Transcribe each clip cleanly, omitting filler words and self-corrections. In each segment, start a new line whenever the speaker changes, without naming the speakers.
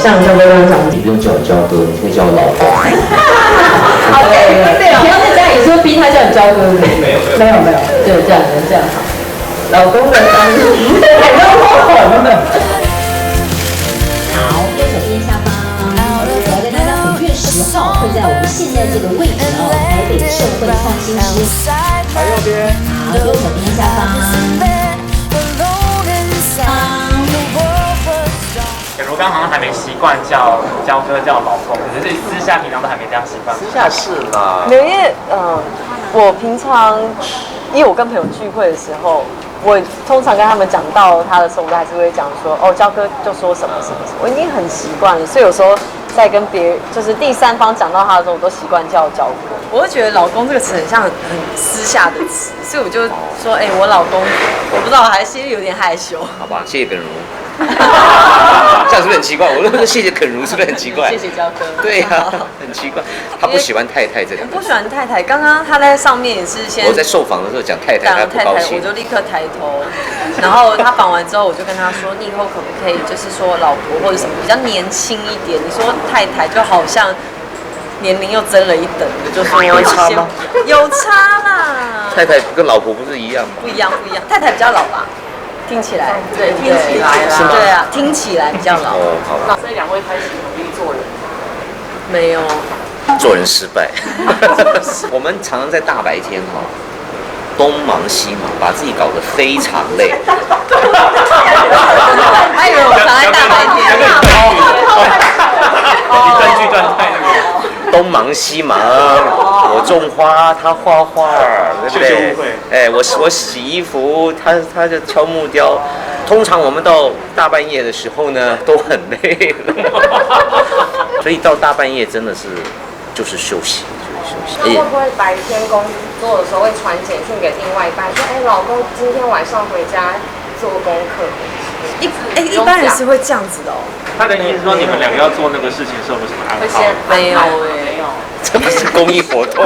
像焦哥刚刚讲，
你不用叫我焦哥，你可以叫我老公。
对啊，不要在家里说逼他叫你焦哥，没有，对，这样好。老公的生日，还要花款呢。
好，右手边下方，我要跟大家5月10号会在我们现在这个位置哦，台北社会创新师。
来右边。
好，右手边下方。
我刚好像还没习惯叫焦哥叫老公，可是私下平常都还没这样习惯。
私下是啦。
没有，因为我平常因为我跟朋友聚会的时候，我通常跟他们讲到他的时候，我都还是会讲说，哦，焦哥就说什么什么什么，我已经很习惯了，所以有时候在跟别人就是第三方讲到他的时候，我都习惯叫焦哥。我会觉得老公这个词很像很私下的词，所以我就说，哎，我老公，我不知道，还是有点害羞。
好吧，谢谢耿如。这样是不是很奇怪？我说谢谢耿如，是不是很奇怪？
谢谢焦哥。
对呀、很奇怪。他不喜欢太太这两个字。
我不喜欢太太。刚刚他在上面也是先。
我在受访的时候讲太太，他不高兴。
我就立刻抬头。然后他访完之后，我就跟他说：“你以后可不可以就是说老婆或者什么比较年轻一点？你说太太就好像年龄又增了一等。”我就说
有差吗？
有差啦。
太太跟老婆不是一样吗？
不一样。太太比较老吧？听起来，对，
听起来啦，
是吗？对啊，听起来比较老。
哦，好吧。
所以2位开始努力做人。
没有。
做人失败。我们常常在大白天哈，东忙西忙，把自己搞得非常累。
还以为我常在大白天。
你断句断太那个。
东忙西忙，我种花，他画画，对不对？哎，我洗衣服，他就敲木雕。通常我们到大半夜的时候呢，都很累了，所以到大半夜真的是就是休息。
那会不会白天工作的时候会传简讯给另外一半，说：“哎，老公，今天晚上回家做功课。”
一般人是会这样子的哦。
他的意思是说，你们2个要做那个事情的时候有什么安排？
没有哎，
这不是公益活动。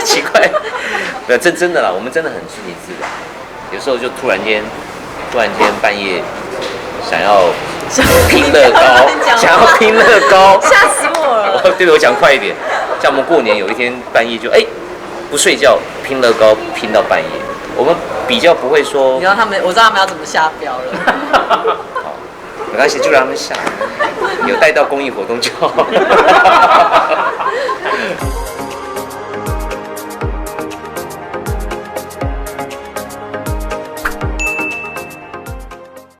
奇怪，没有真的啦，我们真的很顺其自然。有时候就突然间半夜想要拼乐高，
吓死我了。
对我讲快一点，像我们过年有一天半夜就不睡觉拼乐高拼到半夜，我们比较不会说。
我知道他们要怎么下标了。
好，没关系，就让他们下，有带到公益活动就好。